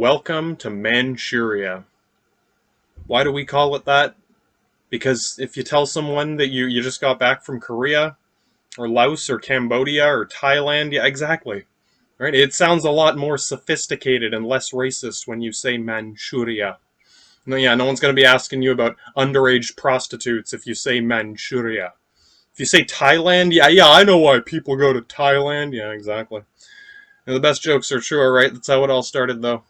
Welcome to Manchuria. Why do we call it that? Because if you tell someone that you just got back from Korea, or Laos, or Cambodia, or Thailand, yeah, exactly. Right? It sounds a lot more sophisticated and less racist when you say Manchuria. No, yeah, no one's going to be asking you about underage prostitutes if you say Manchuria. If you say Thailand, yeah, I know why people go to Thailand. Yeah, exactly. The best jokes are true, right? That's how it all started, though.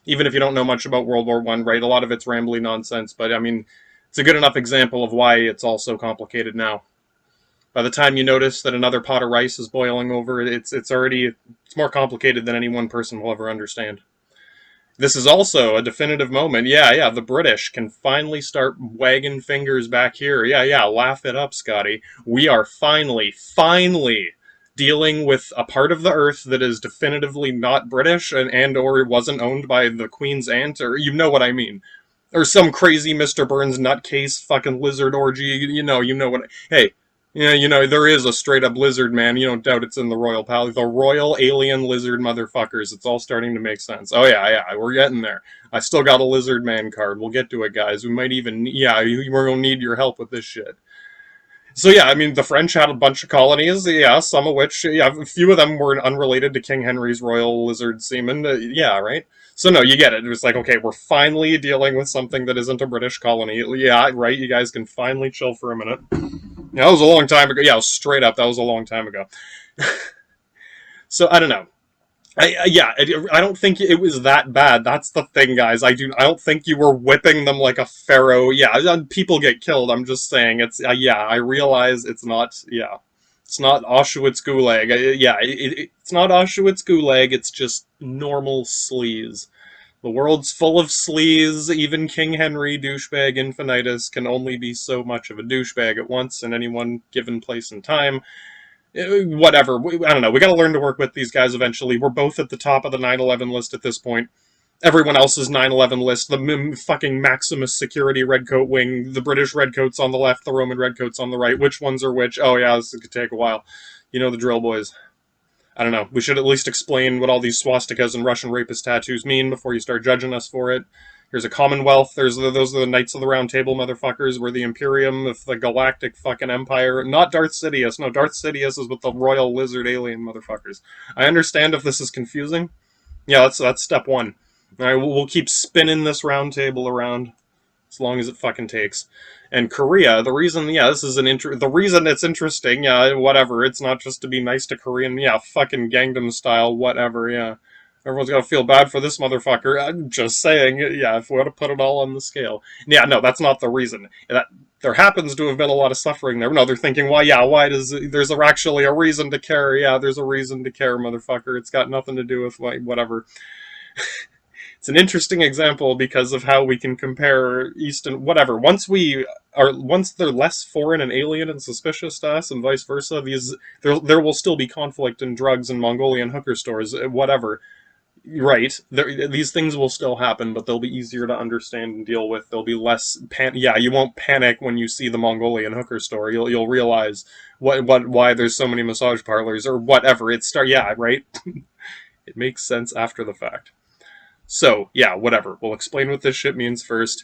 Even if you don't know much about World War One, right? A lot of it's rambly nonsense, but I mean, it's a good enough example of why it's all so complicated now. By the time you notice that another pot of rice is boiling over, it's more complicated than any one person will ever understand. This is also a definitive moment. Yeah, the British can finally start wagging fingers back here. Yeah, laugh it up, Scotty. We are finally dealing with a part of the Earth that is definitively not British and or wasn't owned by the Queen's aunt, or you know what I mean. Or some crazy Mr. Burns nutcase fucking lizard orgy. You know what. Hey, yeah, there is a straight up lizard man. You don't doubt it's in the Royal Palace. The Royal Alien Lizard motherfuckers. It's all starting to make sense. Oh, yeah, we're getting there. I still got a lizard man card. We'll get to it, guys. We might even, we're going to need your help with this shit. So, yeah, I mean, the French had a bunch of colonies, yeah, some of which, yeah, a few of them were unrelated to King Henry's royal lizard seamen. Yeah, right? So, no, you get it. It was like, okay, we're finally dealing with something that isn't a British colony. Yeah, right? You guys can finally chill for a minute. Yeah, that was a long time ago. Yeah, straight up, that was a long time ago. So I don't know. I don't think it was that bad. That's the thing, guys. I don't think you were whipping them like a pharaoh. Yeah, people get killed. I'm just saying it's. Yeah, I realize it's not. Yeah, it's not Auschwitz Gulag. It's not Auschwitz Gulag. It's just normal sleaze. The world's full of sleaze. Even King Henry, douchebag infinitus, can only be so much of a douchebag at once in any one given place and time. Whatever. I don't know. We got to learn to work with these guys eventually. We're both at the top of the 9/11 list at this point. Everyone else's 9/11 list, the fucking Maximus security redcoat wing, the British redcoats on the left, the Roman redcoats on the right. Which ones are which? Oh, yeah, this could take a while. You know the drill, boys. I don't know. We should at least explain what all these swastikas and Russian rapist tattoos mean before you start judging us for it. Here's a Commonwealth. Those are the Knights of the Round Table motherfuckers. We're the Imperium of the Galactic fucking Empire. Not Darth Sidious. No, Darth Sidious is with the Royal Lizard Alien motherfuckers. I understand if this is confusing. Yeah, that's step one. All right, we'll keep spinning this round table around as long as it fucking takes. And Korea, the reason, this is the reason it's interesting, yeah, whatever. It's not just to be nice to Korean, yeah, fucking Gangnam style, whatever, yeah. Everyone's got to feel bad for this motherfucker. I'm just saying, yeah, if we want to put it all on the scale. Yeah, no, that's not the reason. There happens to have been a lot of suffering there. No, they're thinking, why there's actually a reason to care. Yeah, there's a reason to care, motherfucker. It's got nothing to do with, whatever. It's an interesting example because of how we can compare East and whatever. Once they're less foreign and alien and suspicious to us, and vice versa, there will still be conflict and drugs and Mongolian hooker stores, whatever. Right, these things will still happen, but they'll be easier to understand and deal with. There'll be less you won't panic when you see the Mongolian hooker store. You'll realize why there's so many massage parlors or whatever. Right. It makes sense after the fact. So, yeah, whatever. We'll explain what this shit means first.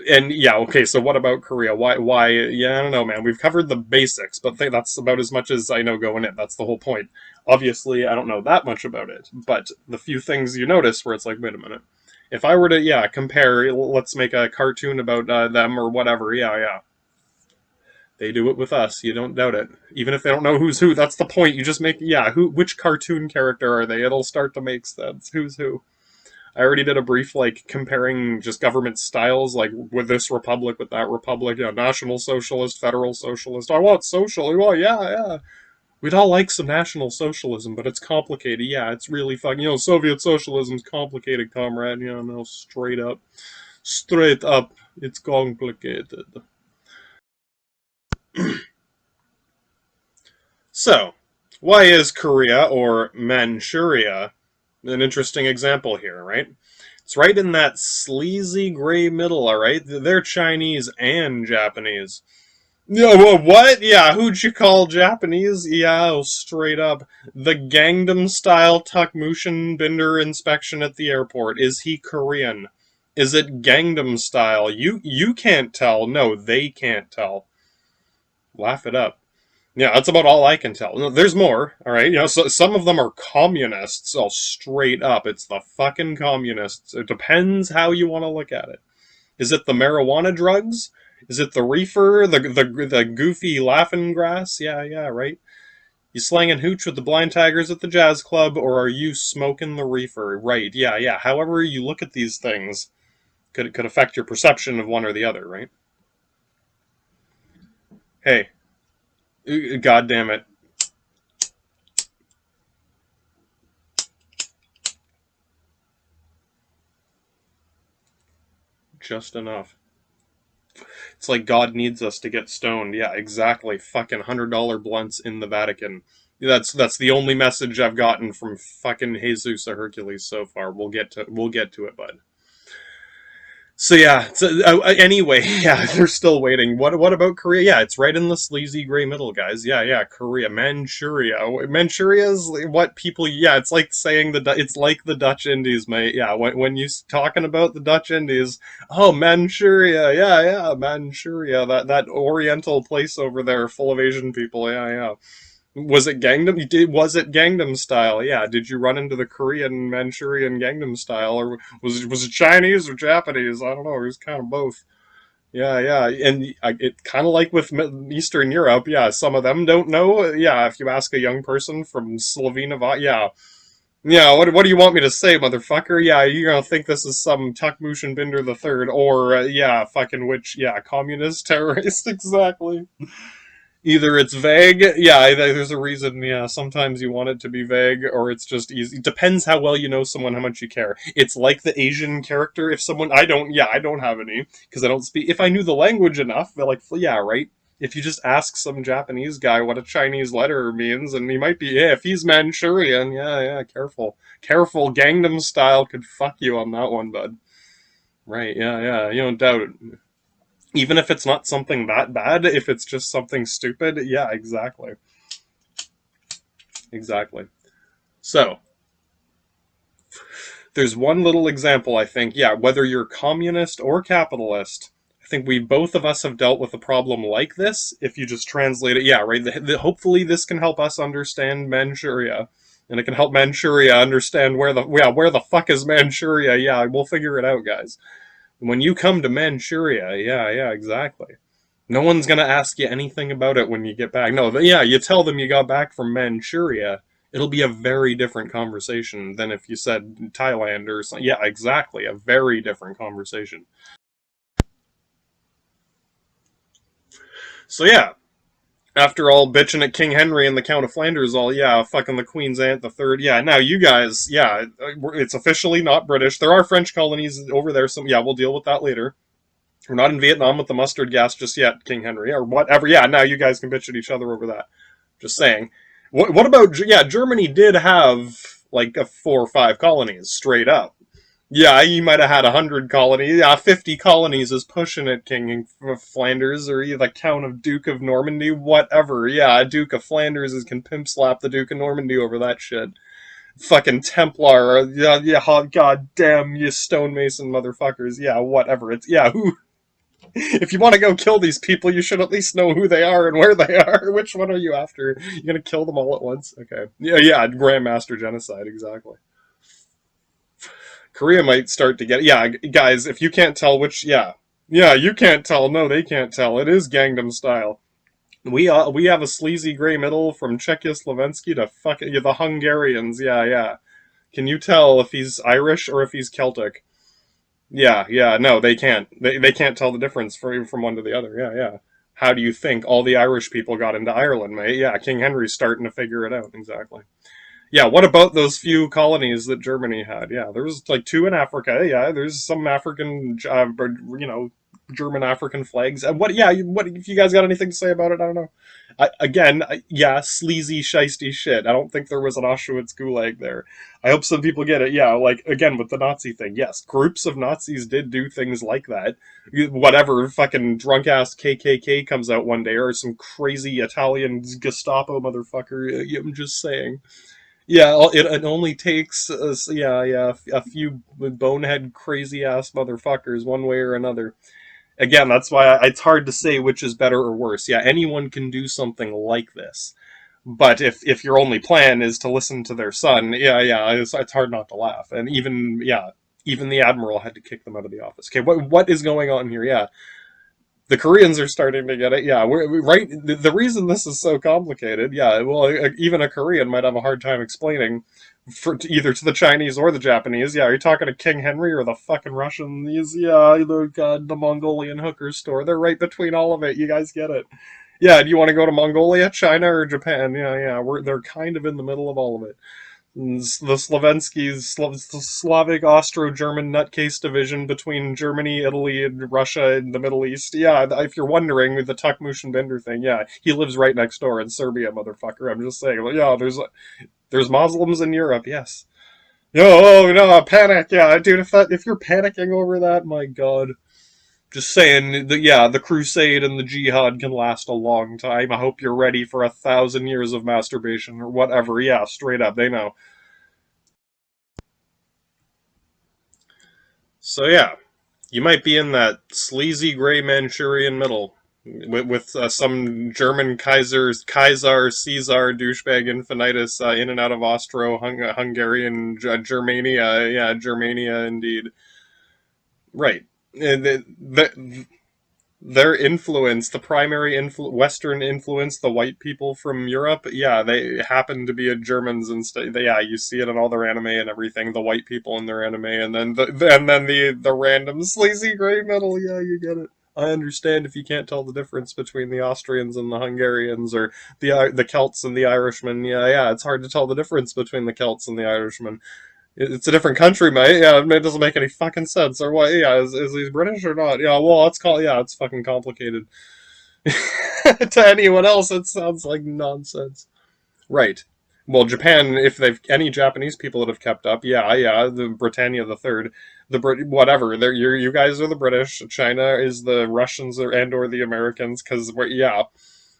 And, yeah, okay, so what about Korea? Why, yeah, I don't know, man. We've covered the basics, but that's about as much as I know going in. That's the whole point. Obviously, I don't know that much about it, but the few things you notice where it's like, wait a minute. If I were to, compare, let's make a cartoon about them or whatever, yeah. They do it with us. You don't doubt it. Even if they don't know who's who, that's the point. You just make, which cartoon character are they? It'll start to make sense. Who's who? I already did a brief, comparing just government styles, with this republic, with that republic, National Socialist, Federal Socialist. I want social. Well, yeah. We'd all like some National Socialism, but it's complicated. Yeah, it's really fucking, Soviet Socialism's complicated, comrade. No, straight up. Straight up, it's complicated. So, why is Korea, or Manchuria, an interesting example here, right? It's right in that sleazy gray middle, alright? They're Chinese and Japanese. Yeah, what? Yeah, who'd you call Japanese? Yeah, oh, straight up. The Gangnam style Takmushin Binder inspection at the airport. Is he Korean? Is it Gangnam style? You can't tell. No, they can't tell. Laugh it up. Yeah, that's about all I can tell. No, there's more, all right? So some of them are communists, all straight up. It's the fucking communists. It depends how you want to look at it. Is it the marijuana drugs? Is it the reefer? The goofy laughing grass? Yeah, yeah, right. You slanging hooch with the blind tigers at the jazz club, or are you smoking the reefer? Right, yeah, yeah. However you look at these things could affect your perception of one or the other, right? Hey, god damn it. Just enough. It's like God needs us to get stoned. Yeah, exactly. Fucking $100 blunts in the Vatican. That's the only message I've gotten from fucking Jesus or Hercules so far. We'll get to it, bud. So yeah. Anyway, yeah, they're still waiting. What about Korea? Yeah, it's right in the sleazy gray middle, guys. Yeah, yeah, Korea, Manchuria. Manchuria's what people. Yeah, it's like saying it's like the Dutch Indies, mate. Yeah, when you talking about the Dutch Indies, oh Manchuria. Yeah, yeah, Manchuria. That Oriental place over there, full of Asian people. Yeah, yeah. Was it Gangnam? You did. Was it Gangnam style? Yeah. Did you run into the Korean Manchurian Gangnam style, or was it Chinese or Japanese? I don't know. It was kind of both. Yeah, yeah, and it kind of like with Eastern Europe. Yeah, some of them don't know. Yeah, if you ask a young person from Slovenia, yeah, yeah. What do you want me to say, motherfucker? Yeah, you're gonna think this is some Tukmushin Binder the Third, or yeah, fucking which? Yeah, communist terrorist. Exactly. Either it's vague, yeah, there's a reason, yeah, sometimes you want it to be vague, or it's just easy. It depends how well you know someone, how much you care. It's like the Asian character. If someone, I don't have any, because I don't speak. If I knew the language enough, they're like, yeah, right? If you just ask some Japanese guy what a Chinese letter means, and he might be, yeah, if he's Manchurian, yeah, yeah, careful. Careful, Gangnam style could fuck you on that one, bud. Right, yeah, yeah, you don't doubt it. Even if it's not something that bad, if it's just something stupid, yeah, exactly. Exactly. So, there's one little example, I think. Yeah, whether you're communist or capitalist, I think we both of us have dealt with a problem like this. If you just translate it, yeah, right. Hopefully, this can help us understand Manchuria, and it can help Manchuria understand where the fuck is Manchuria. Yeah, we'll figure it out, guys. When you come to Manchuria, yeah, yeah, exactly. No one's gonna ask you anything about it when you get back. No, yeah, you tell them you got back from Manchuria. It'll be a very different conversation than if you said Thailand or something. Yeah, exactly, a very different conversation. So yeah, after all bitching at King Henry and the Count of Flanders, all yeah, fucking the Queen's Aunt the Third. Yeah, now you guys, yeah, it's officially not British. There are French colonies over there. Some yeah, we'll deal with that later. We're not in Vietnam with the mustard gas just yet, King Henry, or whatever. Yeah, now you guys can bitch at each other over that. Just saying. What about yeah? Germany did have like a 4 or 5 colonies straight up. Yeah, you might have had 100 colonies. Yeah, 50 colonies is pushing it, King of Flanders, or the Count of Duke of Normandy, whatever. Yeah, Duke of Flanders is can pimp slap the Duke of Normandy over that shit. Fucking Templar, yeah, yeah, god damn you stonemason motherfuckers. Yeah, whatever. It's yeah, who if you want to go kill these people, you should at least know who they are and where they are. Which one are you after? You're gonna kill them all at once? Okay. Yeah, yeah, Grandmaster Genocide, exactly. Korea might start to get. Yeah, guys, if you can't tell which. Yeah. Yeah, you can't tell. No, they can't tell. It is Gangnam style. We have a sleazy gray middle from Czechoslovakia to fucking yeah, the Hungarians. Yeah, yeah. Can you tell if he's Irish or if he's Celtic? Yeah, yeah, no, they can't. They can't tell the difference from one to the other. Yeah, yeah. How do you think all the Irish people got into Ireland, mate? Yeah, King Henry's starting to figure it out. Exactly. Yeah, what about those few colonies that Germany had? Yeah, there was like 2 in Africa. Yeah, there's some African, German African flags. And what? Yeah, what? If you guys got anything to say about it, I don't know. Yeah, sleazy, shisty shit. I don't think there was an Auschwitz gulag there. I hope some people get it. Yeah, like, again, with the Nazi thing. Yes, groups of Nazis did do things like that. Whatever fucking drunk ass KKK comes out one day, or some crazy Italian Gestapo motherfucker. I'm just saying. Yeah, it only takes, a few bonehead crazy ass motherfuckers one way or another. Again, that's why it's hard to say which is better or worse. Yeah, anyone can do something like this, but if your only plan is to listen to their son, it's hard not to laugh. And even the admiral had to kick them out of the office. Okay, what is going on here? Yeah, the Koreans are starting to get it. Yeah, we're right. The reason this is so complicated, yeah, well, even a Korean might have a hard time explaining either to the Chinese or the Japanese. Yeah, are you talking to King Henry or the fucking Russians? Yeah, the Mongolian hooker store. They're right between all of it. You guys get it. Yeah, do you want to go to Mongolia, China, or Japan? Yeah. They're kind of in the middle of all of it. The Slavic Austro-German nutcase division between Germany, Italy, and Russia and the Middle East. Yeah, if you're wondering, the Tukmush and Bender thing, yeah, he lives right next door in Serbia, motherfucker. I'm just saying. Yeah, there's Muslims in Europe, yes. No, panic, yeah, dude. If you're panicking over that, my God. Just saying, the crusade and the jihad can last a long time. I hope you're ready for 1,000 years of masturbation or whatever. Yeah, straight up, they know. So yeah, you might be in that sleazy gray Manchurian middle with some German Caesar douchebag infinitus in and out of Hungarian Germania. Yeah, Germania indeed. Right. Their influence, the primary Western influence, the white people from Europe, yeah, they happen to be Germans instead. Yeah, you see it in all their anime and everything. The white people in their anime, and then the random sleazy gray metal. Yeah, you get it. I understand if you can't tell the difference between the Austrians and the Hungarians, or the Celts and the Irishmen. Yeah, it's hard to tell the difference between the Celts and the Irishmen. It's a different country, mate. Yeah, it doesn't make any fucking sense. Or what? Yeah, is he British or not? Yeah, well, it's fucking complicated. To anyone else, it sounds like nonsense. Right. Well, Japan, if they've any Japanese people that have kept up, yeah, the Britannia the Third, whatever. You guys are the British. China is the Russians or the Americans, because yeah,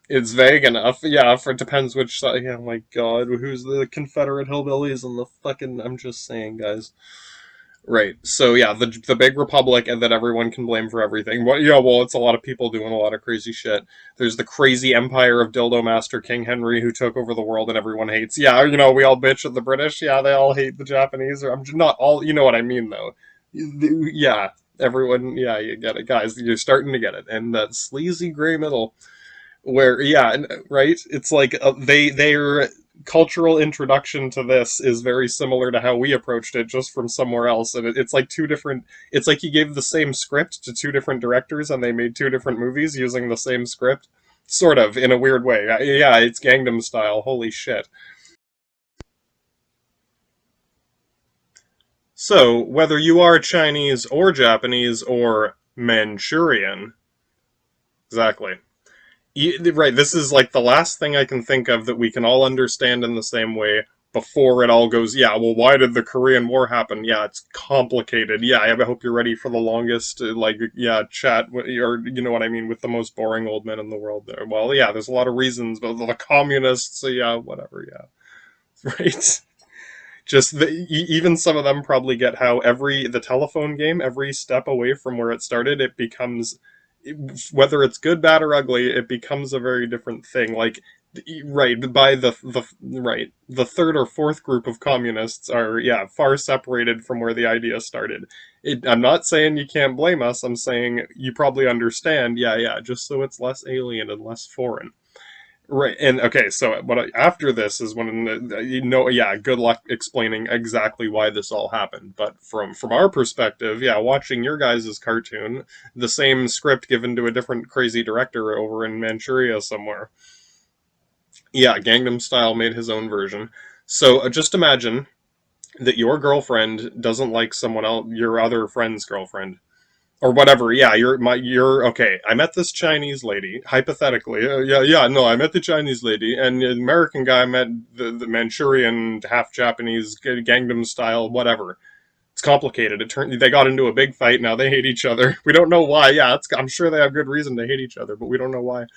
it's vague enough. Yeah, for it depends which side. Yeah, my God, who's the Confederate hillbillies and the fucking? I'm just saying, guys. Right. So yeah, the big republic, and that everyone can blame for everything. Well, yeah, well, it's a lot of people doing a lot of crazy shit. There's the crazy empire of Dildo Master King Henry who took over the world and everyone hates. Yeah, we all bitch at the British. Yeah, they all hate the Japanese. Or I'm just, not all. You know what I mean, though. Yeah, everyone. Yeah, you get it, guys. You're starting to get it. And that sleazy gray middle where right, it's like their cultural introduction to this is very similar to how we approached it, just from somewhere else. And it's like two different, it's like you gave the same script to two different directors and they made two different movies using the same script, sort of, in a weird way. Yeah, it's Gangnam Style. Holy shit. So whether you are Chinese or Japanese or Manchurian, exactly. Right, this is like the last thing I can think of that we can all understand in the same way before it all goes, yeah, well, why did the Korean War happen? Yeah, it's complicated. Yeah, I hope you're ready for the longest, chat, or you know what I mean, with the most boring old men in the world there. Well, yeah, there's a lot of reasons, but the communists, yeah, whatever, yeah. Right? Even some of them probably get how the telephone game, every step away from where it started, it becomes, whether it's good, bad, or ugly, it becomes a very different thing. Like, right, by the third or fourth group of communists are, yeah, far separated from where the idea started. I'm not saying you can't blame us. I'm saying you probably understand. Yeah, just so it's less alien and less foreign. Right, and okay, so after this is when yeah, good luck explaining exactly why this all happened. But from our perspective, yeah, watching your guys' cartoon, the same script given to a different crazy director over in Manchuria somewhere. Yeah, Gangnam Style made his own version. So just imagine that your girlfriend doesn't like someone else, your other friend's girlfriend. or whatever. Yeah, you're okay. I met this Chinese lady, hypothetically. Yeah. No, I met the Chinese lady, and the American guy met the Manchurian, half Japanese, Gangnam style, whatever. It's complicated. It turned they got into a big fight. Now they hate each other. We don't know why. Yeah, I'm sure they have good reason to hate each other, but we don't know why.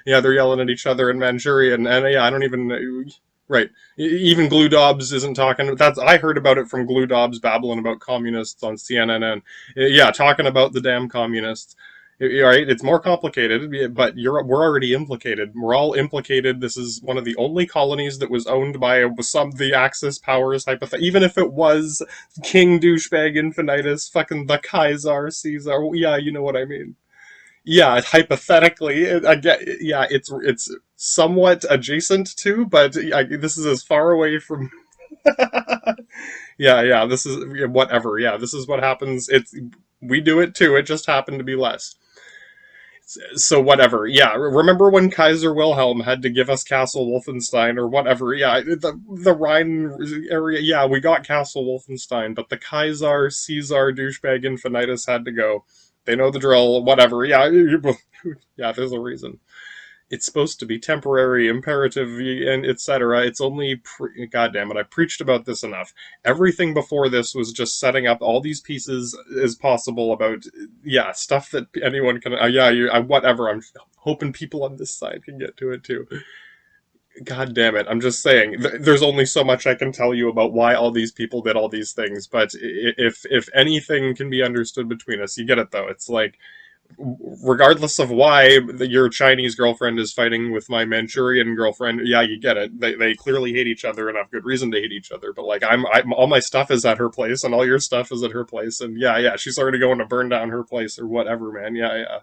Yeah, they're yelling at each other in Manchurian, and yeah, I don't even. Right. Even Glue Dobbs isn't talking. That's I heard about it from Glue Dobbs babbling about communists on CNN. Yeah, talking about the damn communists. Right, it's more complicated, but we're already implicated. We're all implicated. This is one of the only colonies that was owned by some the Axis powers. Even if it was King douchebag infinitus, fucking the Kaiser Caesar. Yeah, you know what I mean. Yeah, hypothetically, I get. Yeah, it's somewhat adjacent to, but this is as far away from. Yeah. This is whatever. Yeah, this is what happens. It's we do it too. It just happened to be less. So whatever. Yeah, remember when Kaiser Wilhelm had to give us Castle Wolfenstein or whatever? Yeah, the Rhine area. Yeah, we got Castle Wolfenstein, but the Kaiser Caesar douchebag infinitus had to go. They know the drill. Whatever. Yeah, yeah. There's a reason. It's supposed to be temporary, imperative, and etc. It's only, God damn it, I preached about this enough. Everything before this was just setting up all these pieces as possible about, yeah, stuff that anyone can, whatever. I'm hoping people on this side can get to it too. God damn it, I'm just saying, there's only so much I can tell you about why all these people did all these things, but if anything can be understood between us, you get it though. It's like, regardless of why your Chinese girlfriend is fighting with my Manchurian girlfriend, yeah, you get it. They clearly hate each other and have good reason to hate each other. But like, I'm all my stuff is at her place, and all your stuff is at her place, and yeah, she's already going to burn down her place or whatever, man. Yeah.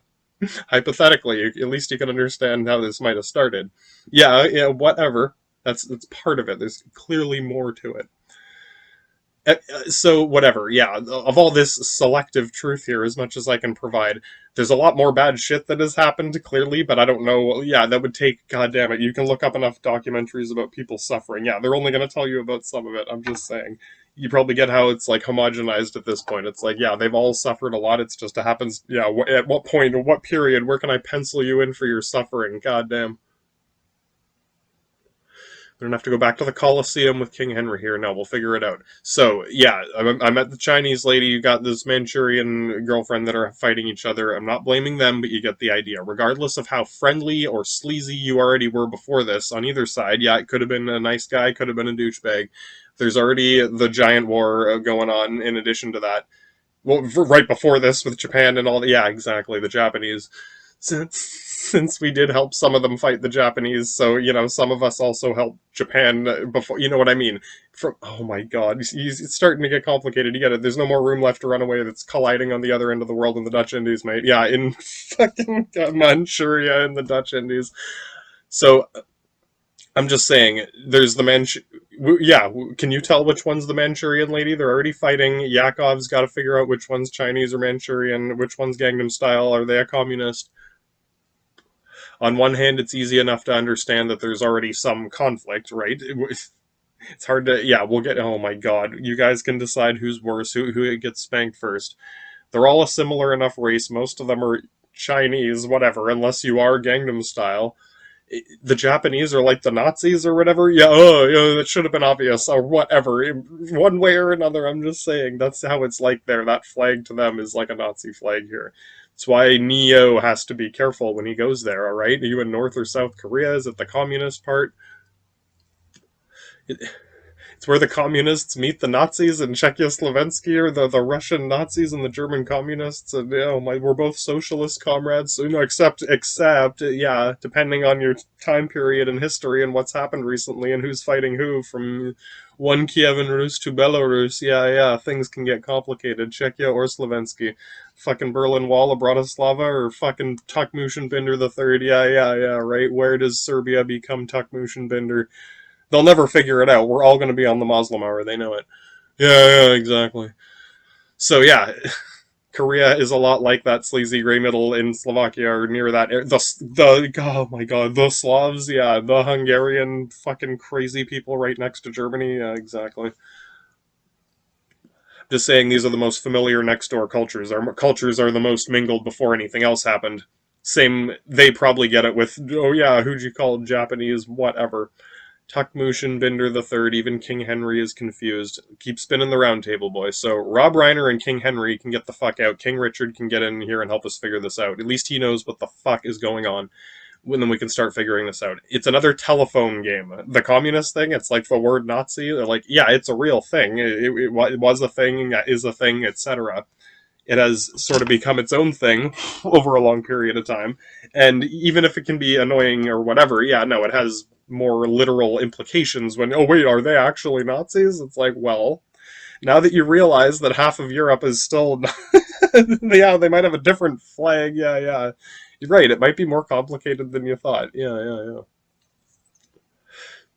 Hypothetically, at least you can understand how this might have started. Yeah, whatever. That's part of it. There's clearly more to it. So whatever, yeah, of all this selective truth here, as much as I can provide, there's a lot more bad shit that has happened, clearly, but I don't know. Yeah, that would take, god damn it, you can look up enough documentaries about people suffering. Yeah, they're only going to tell you about some of it. I'm just saying, you probably get how it's like homogenized at this point. It's like, yeah, they've all suffered a lot. It's just it happens. Yeah, at what point, at what period, where can I pencil you in for your suffering? God damn. We don't have to go back to the Colosseum with King Henry here. No, we'll figure it out. So, yeah, I met the Chinese lady. You got this Manchurian girlfriend that are fighting each other. I'm not blaming them, but you get the idea. Regardless of how friendly or sleazy you already were before this, on either side, yeah, it could have been a nice guy, could have been a douchebag. There's already the giant war going on in addition to that. Well, right before this with Japan and all that. Yeah, exactly. The Japanese. Since we did help some of them fight the Japanese, so some of us also helped Japan before. You know what I mean? From oh my god, it's starting to get complicated. You get it. There's no more room left to run away. That's colliding on the other end of the world in the Dutch Indies, mate. Yeah, in fucking Manchuria in the Dutch Indies. So I'm just saying, there's the Yeah, can you tell which one's the Manchurian lady? They're already fighting. Yakov's got to figure out which one's Chinese or Manchurian, which one's Gangnam Style. Are they a communist? On one hand, it's easy enough to understand that there's already some conflict, right? It's hard to, yeah, we'll get, oh my god, you guys can decide who's worse, who gets spanked first. They're all a similar enough race. Most of them are Chinese, whatever, unless you are Gangnam Style. The Japanese are like the Nazis or whatever. Yeah, oh, yeah, that should have been obvious or whatever. One way or another, I'm just saying that's how it's like there. That flag to them is like a Nazi flag here. That's why Neo has to be careful when he goes there. All right, are you in North or South Korea? Is it the communist part? It's where the communists meet the Nazis in Czechoslovakia, or the Russian Nazis and the German communists. And we're both socialist comrades. So, except, yeah, depending on your time period in history and what's happened recently and who's fighting who, from one Kievan Rus to Belarus. Yeah, things can get complicated. Czechia or Slovensky. Fucking Berlin Wall of Bratislava or fucking Tukmushin Binder the Third. Yeah, right. Where does Serbia become Tukmushin Binder? They'll never figure it out. We're all going to be on the Muslim hour. They know it. Yeah, exactly. So yeah, Korea is a lot like that sleazy gray middle in Slovakia or near that. The oh my god, the Slavs. Yeah, the Hungarian fucking crazy people right next to Germany. Yeah, exactly. Just saying these are the most familiar next door cultures. Our cultures are the most mingled before anything else happened. Same, they probably get it with, oh yeah, who'd you call Japanese, whatever. Tuckmushin, Binder the Third, even King Henry is confused. Keep spinning the round table, boys. So Rob Reiner and King Henry can get the fuck out. King Richard can get in here and help us figure this out. At least he knows what the fuck is going on. And then we can start figuring this out. It's another telephone game. The communist thing, it's like the word Nazi. They're like, yeah, it's a real thing. It was a thing, is a thing, etc. It has sort of become its own thing over a long period of time. And even if it can be annoying or whatever, yeah, no, it has more literal implications when, oh, wait, are they actually Nazis? It's like, well, now that you realize that half of Europe is still, yeah, they might have a different flag, yeah. You're right, it might be more complicated than you thought. Yeah.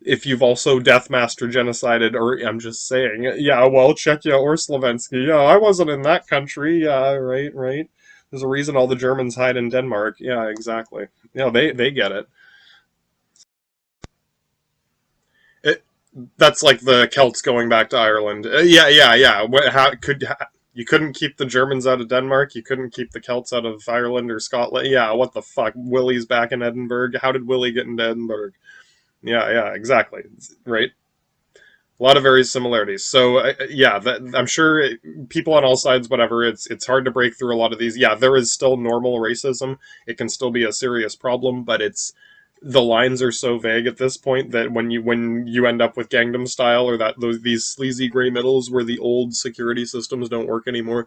If you've also Deathmaster genocided, or I'm just saying, yeah, well, Czechia or Slovensky, yeah, I wasn't in that country, yeah, right. There's a reason all the Germans hide in Denmark, yeah, exactly. Yeah, they get it. That's like the Celts going back to Ireland. Yeah. You couldn't keep the Germans out of Denmark? You couldn't keep the Celts out of Ireland or Scotland? Yeah, what the fuck? Willie's back in Edinburgh. How did Willie get into Edinburgh? Yeah, exactly. Right? A lot of very similarities. So yeah, I'm sure people on all sides, whatever. It's hard to break through a lot of these. Yeah, there is still normal racism. It can still be a serious problem, but it's the lines are so vague at this point that when you end up with Gangnam Style or these sleazy gray middles where the old security systems don't work anymore,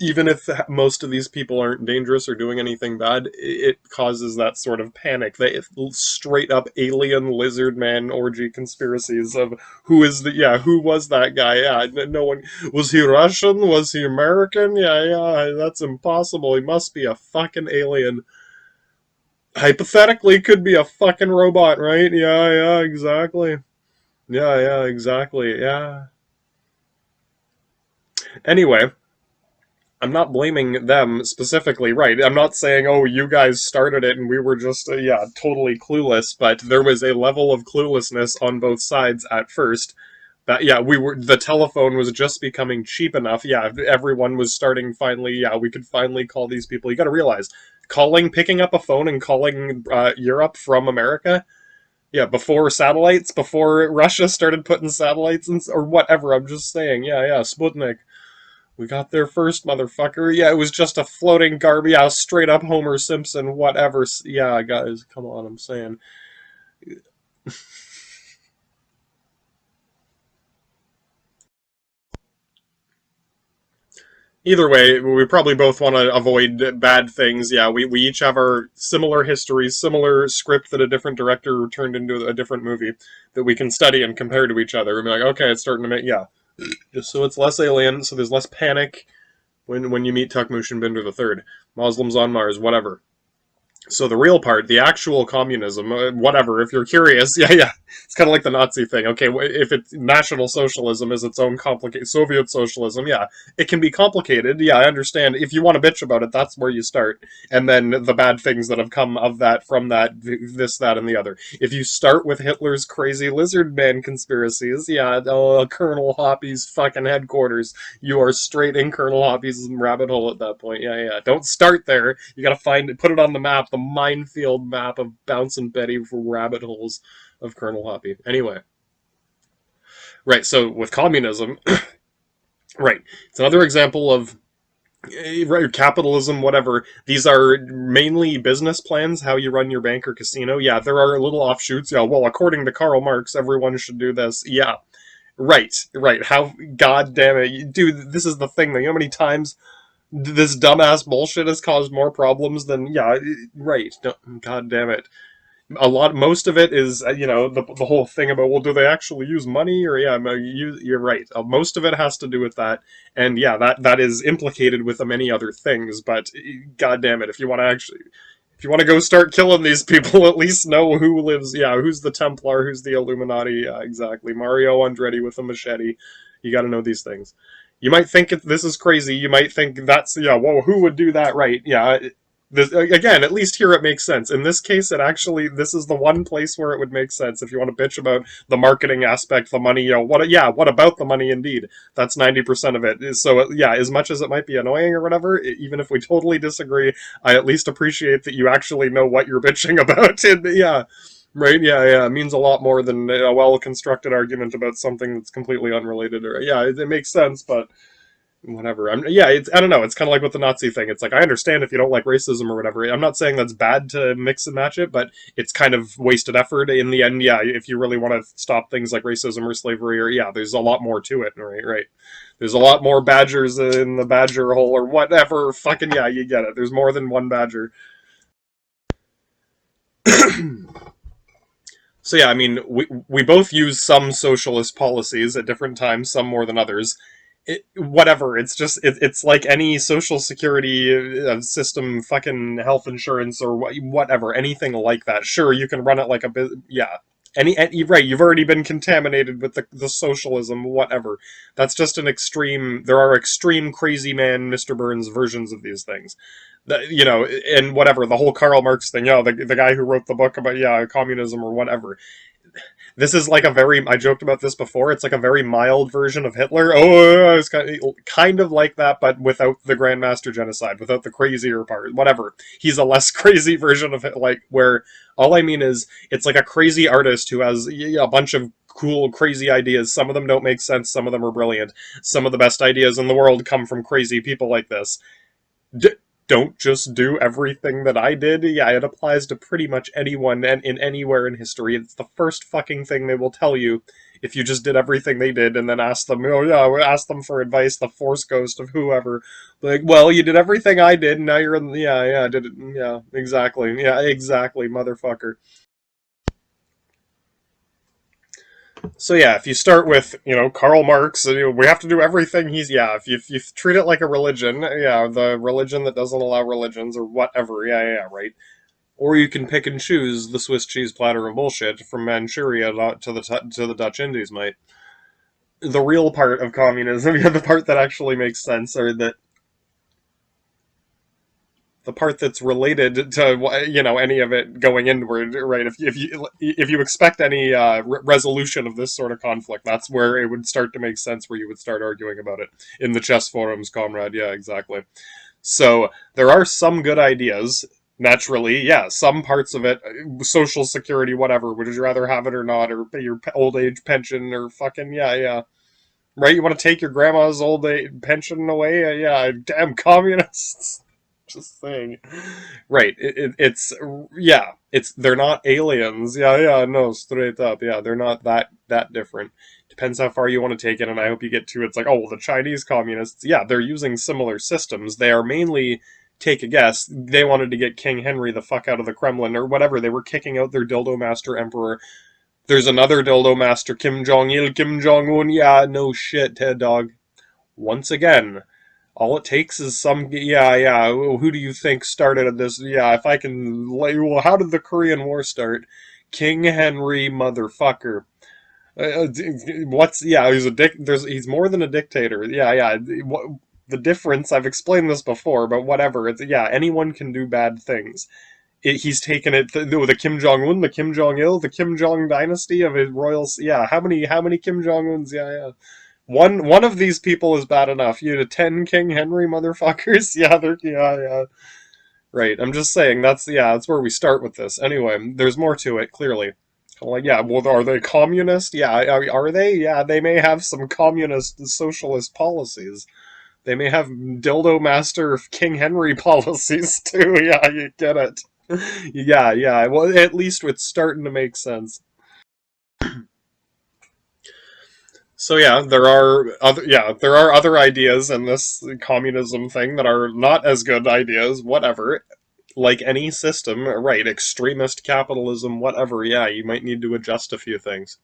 even if most of these people aren't dangerous or doing anything bad, it causes that sort of panic. They straight up alien lizard man orgy conspiracies of who was that guy? Yeah, no one was he Russian? Was he American? Yeah, that's impossible. He must be a fucking alien. Hypothetically could be a fucking robot, right? Yeah, exactly. Yeah, exactly. Yeah. Anyway, I'm not blaming them specifically, right? I'm not saying, oh, you guys started it and we were just, totally clueless, but there was a level of cluelessness on both sides at first. That, yeah, the telephone was just becoming cheap enough. Yeah, everyone was starting finally, yeah, we could finally call these people. You gotta realize, picking up a phone and calling Europe from America, yeah, before satellites, before Russia started putting satellites in, or whatever, I'm just saying, yeah, Sputnik. We got there first, motherfucker. Yeah, it was just a floating garbage. Yeah, straight up Homer Simpson, whatever. Yeah, guys, come on, I'm saying. Either way, we probably both want to avoid bad things. Yeah, we each have our similar histories, similar script that a different director turned into a different movie that we can study and compare to each other and be like, okay, it's starting to make, yeah. Just so it's less alien, so there's less panic when you meet Tuckmushin Binder the Third. Muslims on Mars, whatever. So the real part, the actual communism, whatever, if you're curious, yeah. It's kind of like the Nazi thing. Okay, if it's National Socialism is its own complicated, Soviet Socialism, yeah, it can be complicated. Yeah, I understand. If you want to bitch about it, that's where you start. And then the bad things that have come of that, from that, this, that, and the other. If you start with Hitler's crazy lizard man conspiracies, yeah, Colonel Hoppy's fucking headquarters, you are straight in Colonel Hoppy's rabbit hole at that point. Yeah. Don't start there. You gotta put it on the map, the minefield map of Bouncing Betty for rabbit holes of Colonel Hoppy. Anyway. Right, so with communism, right, it's another example of capitalism, whatever. These are mainly business plans, how you run your bank or casino. Yeah, there are little offshoots. Yeah, well, according to Karl Marx, everyone should do this. Yeah, right. How, god damn it. Dude, this is the thing, though. You know how many times this dumbass bullshit has caused more problems than, yeah, right. No, god damn it. Most of it is, the whole thing about, well, do they actually use money, or yeah, you're right. Most of it has to do with that, and yeah, that is implicated with many other things. But god damn it, if you want to go start killing these people, at least know who lives. Yeah, who's the Templar, who's the Illuminati. Yeah, exactly. Mario Andretti with a machete. You got to know these things. You might think this is crazy. You might think that's, yeah, whoa, who would do that, right? Yeah. This, again, at least here it makes sense. In this case, this is the one place where it would make sense. If you want to bitch about the marketing aspect, the money, what about the money indeed? That's 90% of it. So, yeah, as much as it might be annoying or whatever, even if we totally disagree, I at least appreciate that you actually know what you're bitching about. And, yeah, right? Yeah, yeah. It means a lot more than a well-constructed argument about something that's completely unrelated. Or, yeah, it makes sense, but whatever. I don't know. It's kind of like with the Nazi thing. It's like, I understand if you don't like racism or whatever. I'm not saying that's bad to mix and match it, but it's kind of wasted effort in the end. Yeah, if you really want to stop things like racism or slavery, or yeah, there's a lot more to it. Right, right. There's a lot more badgers in the badger hole or whatever. Fucking yeah, you get it. There's more than one badger. So yeah, I mean, we both use some socialist policies at different times, some more than others. Whatever. It's just it's like any social security system, fucking health insurance or whatever, anything like that. Sure, you can run it like a bit. Yeah, right. You've already been contaminated with the socialism, whatever. That's just an extreme. There are extreme crazy man, Mr. Burns versions of these things. And whatever the whole Karl Marx thing. The guy who wrote the book about communism or whatever. This is like I joked about this before, it's like a very mild version of Hitler. Oh, it's kind of like that, but without the Grandmaster genocide, without the crazier part, whatever. He's a less crazy version of it, like, where, all I mean is, it's like a crazy artist who has a bunch of cool, crazy ideas. Some of them don't make sense, some of them are brilliant. Some of the best ideas in the world come from crazy people like this. Don't just do everything that I did. Yeah, it applies to pretty much anyone and in anywhere in history. It's the first fucking thing they will tell you if you just did everything they did and then ask them, ask them for advice, the force ghost of whoever. Like, well, you did everything I did, and now you're in, I did it, yeah, exactly, motherfucker. So yeah, if you start with Karl Marx, we have to do everything if you treat it like a religion, the religion that doesn't allow religions or whatever, right. Or you can pick and choose the Swiss cheese platter of bullshit from Manchuria to the Dutch Indies, mate. The real part of communism, the part that actually makes sense, or the part that's related to any of it going inward, right? If you expect any resolution of this sort of conflict, that's where it would start to make sense, where you would start arguing about it in the chess forums, comrade. Yeah, exactly. So there are some good ideas. Naturally, yeah, some parts of it, social security, whatever. Would you rather have it or not, or pay your old age pension, or fucking yeah, right? You want to take your grandma's old age pension away? Yeah, damn communists. Just saying. Right. They're not aliens. Yeah, no, straight up. Yeah, they're not that different. Depends how far you want to take it, and I hope you get to it's like, oh, well, the Chinese communists, yeah, they're using similar systems. They are mainly, take a guess, they wanted to get King Henry the fuck out of the Kremlin or whatever. They were kicking out their dildo master emperor. There's another dildo master, Kim Jong Il, Kim Jong Un. Yeah, no shit, Ted Dog. Once again, all it takes is who do you think started this? Yeah, if I can, well, how did the Korean War start? King Henry, motherfucker. He's a he's more than a dictator. The difference, I've explained this before, but whatever. Anyone can do bad things. He's taken it the Kim Jong Un, the Kim Jong Il, the Kim Jong dynasty of his royals. Yeah, how many Kim Jong Uns? Yeah. One of these people is bad enough. You had 10 King Henry motherfuckers. Yeah. Right. I'm just saying that's where we start with this. Anyway, there's more to it, clearly. Like, yeah, well, are they communist? Yeah, are they? Yeah, they may have some communist socialist policies. They may have dildo master King Henry policies too. Yeah, you get it. Yeah. Well, at least it's starting to make sense. So there are other ideas in this communism thing that are not as good ideas, whatever. Like any system, right, extremist capitalism, whatever, yeah, you might need to adjust a few things.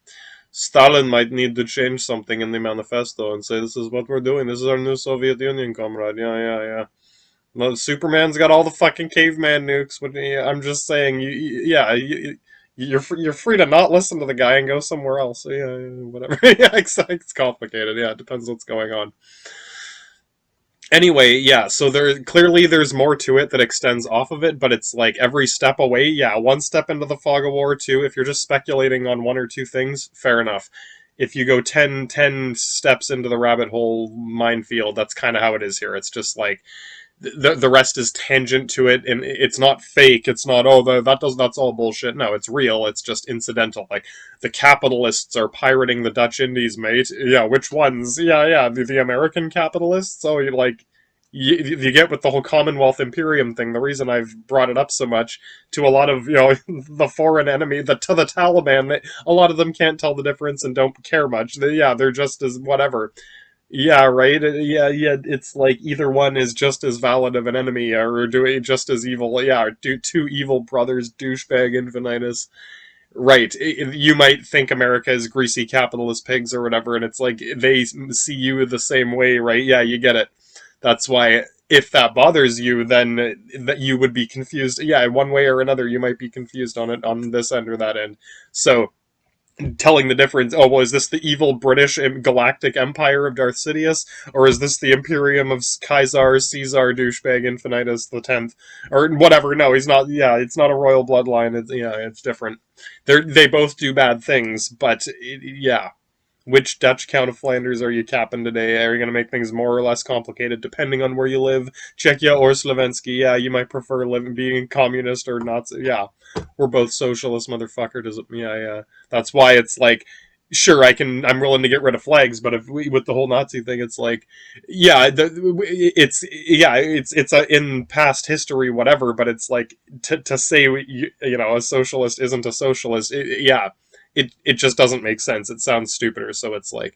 Stalin might need to change something in the manifesto and say, this is what we're doing, this is our new Soviet Union, comrade, yeah. Well, Superman's got all the fucking caveman nukes, but I'm just saying, you're free to not listen to the guy and go somewhere else. So, yeah, whatever. Yeah, it's complicated. Yeah, it depends what's going on. Anyway, yeah, so there's more to it that extends off of it, but it's like every step away, yeah, one step into the fog of war, two. If you're just speculating on one or two things, fair enough. If you go ten steps into the rabbit hole minefield, that's kind of how it is here. It's just like the rest is tangent to it, and it's not fake. It's not, oh, that's all bullshit. No, it's real. It's just incidental. Like, the capitalists are pirating the Dutch Indies, mate. Yeah, which ones? Yeah, the American capitalists. Oh, you get with the whole Commonwealth Imperium thing. The reason I've brought it up so much to a lot of, the foreign enemy, to the Taliban, a lot of them can't tell the difference and don't care much. They're just as whatever. Yeah, right. Yeah. It's like either one is just as valid of an enemy, or doing just as evil. Yeah, do two evil brothers, douchebag infinitus. Right. You might think America is greasy capitalist pigs or whatever, and it's like they see you the same way, right? Yeah, you get it. That's why if that bothers you, then that you would be confused. Yeah, one way or another, you might be confused on it on this end or that end. So telling the difference. Oh, well, is this the evil British galactic empire of Darth Sidious, or is this the Imperium of Caesar douchebag infinitus the 10th, or whatever? No, he's not. Yeah, it's not a royal bloodline. It's different. They both do bad things, but yeah. Which Dutch Count of Flanders are you capping today? Are you going to make things more or less complicated depending on where you live? Czechia or Slovensky? Yeah, you might prefer being communist or Nazi. Yeah, we're both socialist, motherfucker. Does it? Yeah. That's why it's like, sure, I'm willing to get rid of flags, but if with the whole Nazi thing, it's like, yeah, it's in past history, whatever. But it's like to say a socialist isn't a socialist. Yeah, it just doesn't make sense. It sounds stupider. So it's like,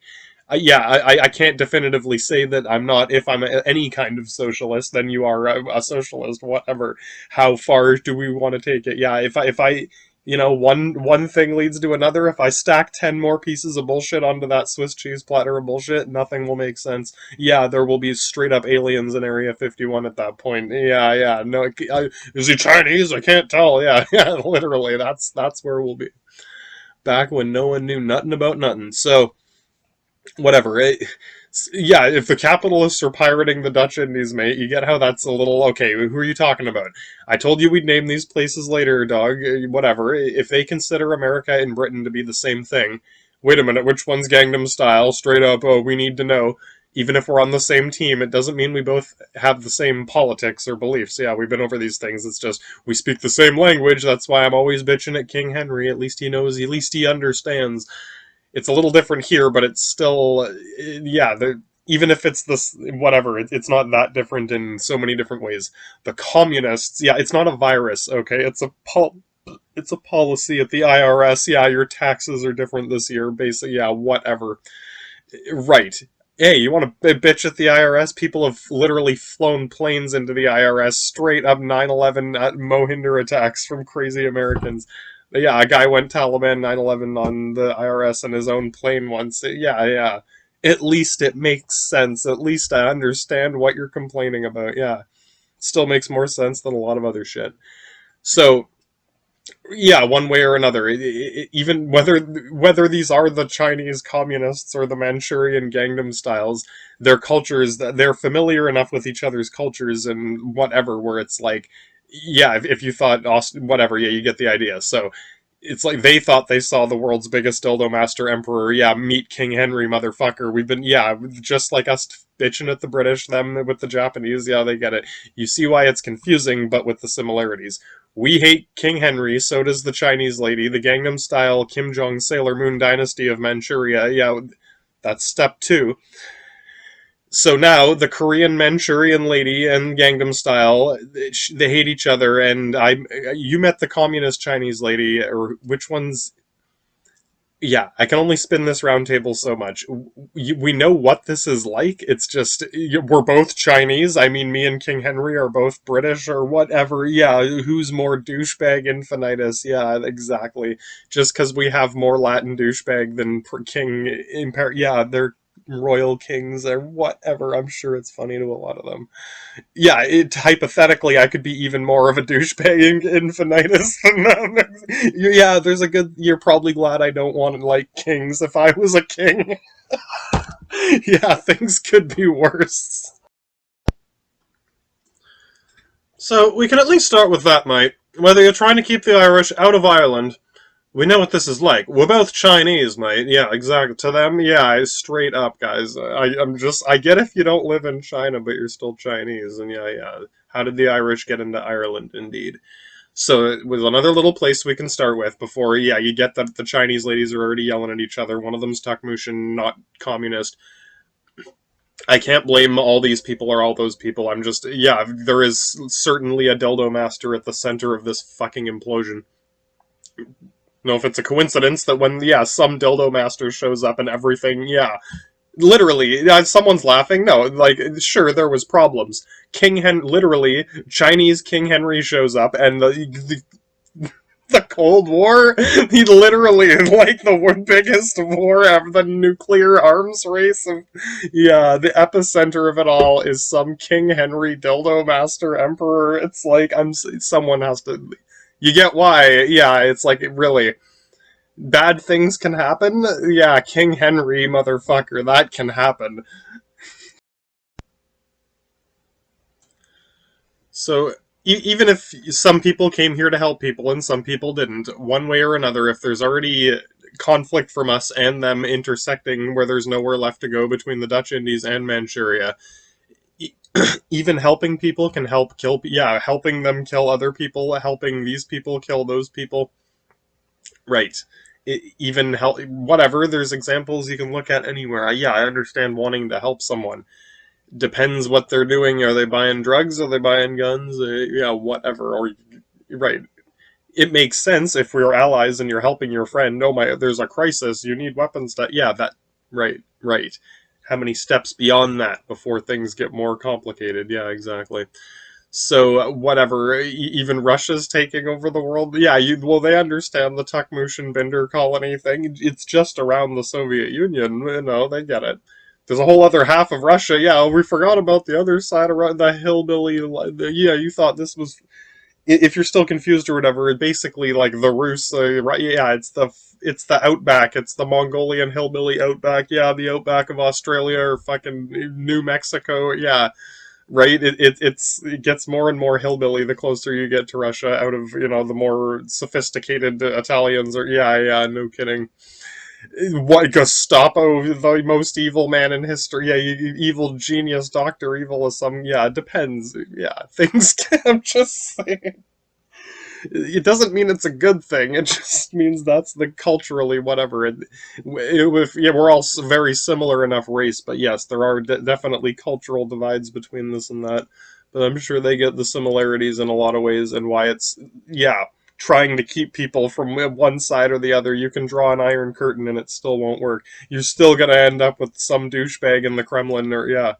I can't definitively say that I'm not. If I'm any kind of socialist, then you are a socialist. Whatever. How far do we want to take it? Yeah, if I one thing leads to another. If I stack 10 more pieces of bullshit onto that Swiss cheese platter of bullshit, nothing will make sense. Yeah, there will be straight up aliens in Area 51 at that point. Yeah. No, is he Chinese? I can't tell. Yeah, literally, that's where we'll be. Back when no one knew nothing about nothing. So, whatever. Yeah, if the capitalists are pirating the Dutch Indies, mate, you get how that's a little... Okay, who are you talking about? I told you we'd name these places later, dog. Whatever. If they consider America and Britain to be the same thing, wait a minute, which one's Gangnam Style? Straight up, oh, we need to know. Even if we're on the same team, it doesn't mean we both have the same politics or beliefs. Yeah, we've been over these things. It's just, we speak the same language. That's why I'm always bitching at King Henry. At least he knows, at least he understands. It's a little different here, but it's still, yeah, even if it's this, whatever, it's not that different in so many different ways. The communists, yeah, it's not a virus, okay? It's a policy at the IRS. Yeah, your taxes are different this year, basically. Yeah, whatever. Right. Hey, you want to bitch at the IRS? People have literally flown planes into the IRS, straight up 9/11 Mohinder attacks from crazy Americans. Yeah, a guy went Taliban 9/11 on the IRS on his own plane once. Yeah. At least it makes sense. At least I understand what you're complaining about. Yeah. Still makes more sense than a lot of other shit. So, yeah, one way or another, even whether these are the Chinese communists or the Manchurian Gangnam styles, their cultures, they're familiar enough with each other's cultures and whatever, where it's like, yeah, if you thought Austin, whatever, yeah, you get the idea. So it's like they thought they saw the world's biggest dildo master emperor. Yeah, meet King Henry, motherfucker. We've been, yeah, just like us bitching at the British, them with the Japanese. Yeah, they get it. You see why it's confusing, but with the similarities. We hate King Henry, so does the Chinese lady. The Gangnam Style Kim Jong Sailor Moon dynasty of Manchuria. Yeah, that's step 2. So now the Korean Manchurian lady and Gangnam Style, they hate each other. And you met the communist Chinese lady, or which one's? Yeah, I can only spin this round table so much. We know what this is like. It's just, we're both Chinese. I mean, me and King Henry are both British or whatever. Yeah, who's more douchebag infinitus? Yeah, exactly. Just because we have more Latin douchebag than King Imperial. Yeah, they're royal kings or whatever. I'm sure it's funny to a lot of them. Yeah, hypothetically, I could be even more of a douchebag infinitus. Yeah, there's a good. You're probably glad I don't want to like kings. If I was a king, yeah, things could be worse. So we can at least start with that, mate. Whether you're trying to keep the Irish out of Ireland, we know what this is like. We're both Chinese, mate. Yeah, exactly. To them, yeah, straight up, guys. I get if you don't live in China, but you're still Chinese, and yeah, yeah. How did the Irish get into Ireland? Indeed. So it was another little place we can start with before, yeah, you get that the Chinese ladies are already yelling at each other. One of them's Takmushin, not communist. I can't blame all these people or all those people. I'm just, yeah, there is certainly a dildo master at the center of this fucking implosion. Know if it's a coincidence that when, yeah, some dildo master shows up and everything, yeah, literally, someone's laughing. No, like, sure, there was problems. Literally, Chinese King Henry shows up, and the Cold War, he literally, like, the biggest war ever, the nuclear arms race. Yeah, the epicenter of it all is some King Henry dildo master emperor. It's like, someone has to. You get why? Yeah, it's like, really bad things can happen. Yeah, King Henry, motherfucker, that can happen. So even if some people came here to help people and some people didn't, one way or another, if there's already conflict from us and them intersecting where there's nowhere left to go between the Dutch Indies and Manchuria, even helping people can help kill. Yeah, helping them kill other people, helping these people kill those people. Right. Even help, whatever. There's examples you can look at anywhere. Yeah, I understand wanting to help someone. Depends what they're doing. Are they buying drugs? Are they buying guns? Yeah, whatever. Or right. It makes sense if we're allies and you're helping your friend. No, there's a crisis. You need weapons. Yeah, that. Right, right. How many steps beyond that before things get more complicated? Yeah, exactly. So whatever, even Russia's taking over the world. Yeah, well, they understand the Tukmushin Binder colony thing. It's just around the Soviet Union. They get it. There's a whole other half of Russia. Yeah, we forgot about the other side of the hillbilly. Yeah, you thought this was. If you're still confused or whatever, basically like the Rus. Right? Yeah, it's the outback. It's the Mongolian hillbilly outback. Yeah, the outback of Australia or fucking New Mexico. Yeah, right? It gets more and more hillbilly the closer you get to Russia. Out of the more sophisticated Italians, or yeah, yeah, no kidding. What Gestapo, the most evil man in history? Yeah, evil genius, Doctor Evil is some. Yeah, it depends. Yeah, things. I'm just saying. It doesn't mean it's a good thing. It just means that's the culturally whatever. Yeah, we're all very similar enough race, but yes, there are definitely cultural divides between this and that. But I'm sure they get the similarities in a lot of ways, and why it's yeah trying to keep people from one side or the other. You can draw an iron curtain and it still won't work. You're still gonna end up with some douchebag in the Kremlin, or yeah.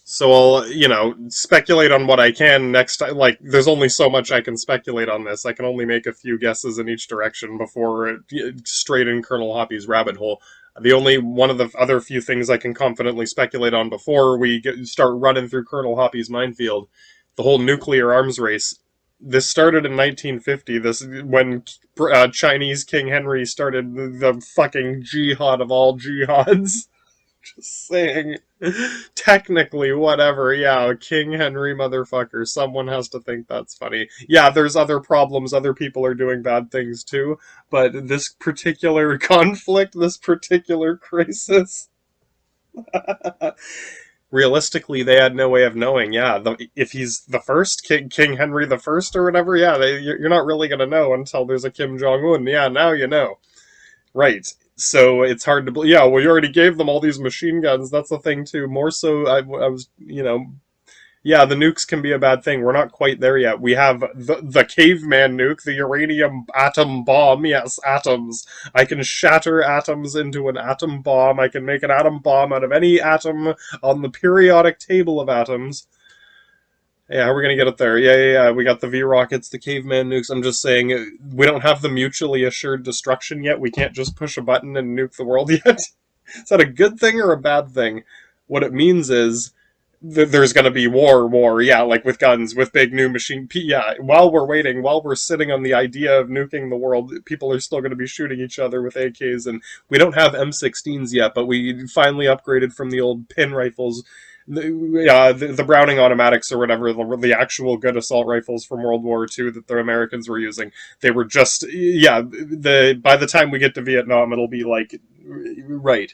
So I'll, speculate on what I can next time. Like, there's only so much I can speculate on this. I can only make a few guesses in each direction before straight in Colonel Hoppy's rabbit hole. The only one of the other few things I can confidently speculate on before we start running through Colonel Hoppy's minefield, the whole nuclear arms race. This started in 1950. This when Chinese King Henry started the fucking jihad of all jihads. Just saying. Technically, whatever. Yeah, King Henry motherfucker. Someone has to think that's funny. Yeah, there's other problems. Other people are doing bad things too. But this particular conflict, this particular crisis, realistically, they had no way of knowing. Yeah, if he's the first King Henry the First or whatever. Yeah, you're not really gonna know until there's a Kim Jong Un. Yeah, now you know. Right. So it's hard to believe. Yeah, well, you already gave them all these machine guns. That's the thing, too. More so, I was, yeah, the nukes can be a bad thing. We're not quite there yet. We have the caveman nuke, the uranium atom bomb. Yes, atoms. I can shatter atoms into an atom bomb. I can make an atom bomb out of any atom on the periodic table of atoms. Yeah, how are we gonna get it there? Yeah, yeah, yeah. We got the V rockets, the caveman nukes. I'm just saying, we don't have the mutually assured destruction yet. We can't just push a button and nuke the world yet. Is that a good thing or a bad thing? What it means is there's gonna be war. Yeah, like with guns, with big new machine. Yeah, while we're waiting, while we're sitting on the idea of nuking the world, people are still gonna be shooting each other with AKs, and we don't have M16s yet, but we finally upgraded from the old pin rifles the Browning automatics or whatever, the actual good assault rifles from World War II that the Americans were using, they were just, yeah, by the time we get to Vietnam, it'll be like, right.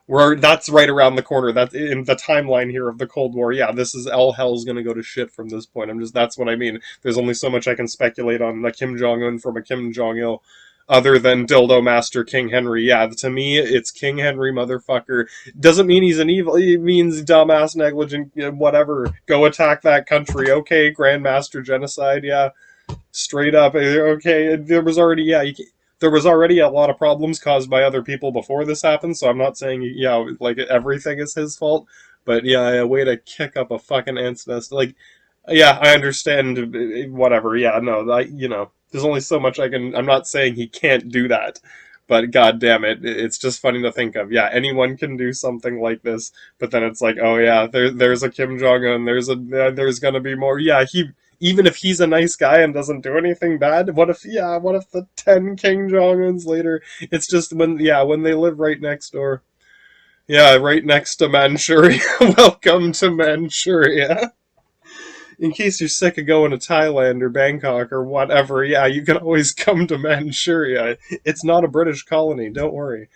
That's right around the corner. That's in the timeline here of the Cold War. Yeah, this is all hell's gonna go to shit from this point. That's what I mean. There's only so much I can speculate on a Kim Jong Un from a Kim Jong Il, other than Dildo Master King Henry. Yeah, to me, it's King Henry, motherfucker. Doesn't mean he's an evil. It means dumbass, negligent, whatever. Go attack that country. Okay, Grandmaster genocide. Yeah, straight up. Okay, there was already, yeah, there was already a lot of problems caused by other people before this happened, so I'm not saying, yeah, like everything is his fault, but yeah, a way to kick up a fucking ant's nest. Like, yeah, I understand, whatever, yeah, no, there's only so much I'm not saying he can't do that, but god damn it, it's just funny to think of. Yeah, anyone can do something like this, but then it's like, oh yeah, there's a Kim Jong Un, there's gonna be more. Yeah, even if he's a nice guy and doesn't do anything bad, what if the 10 King Jong Uns later? It's just when they live right next door. Yeah, right next to Manchuria. Welcome to Manchuria. In case you're sick of going to Thailand or Bangkok or whatever, yeah, you can always come to Manchuria. It's not a British colony, don't worry.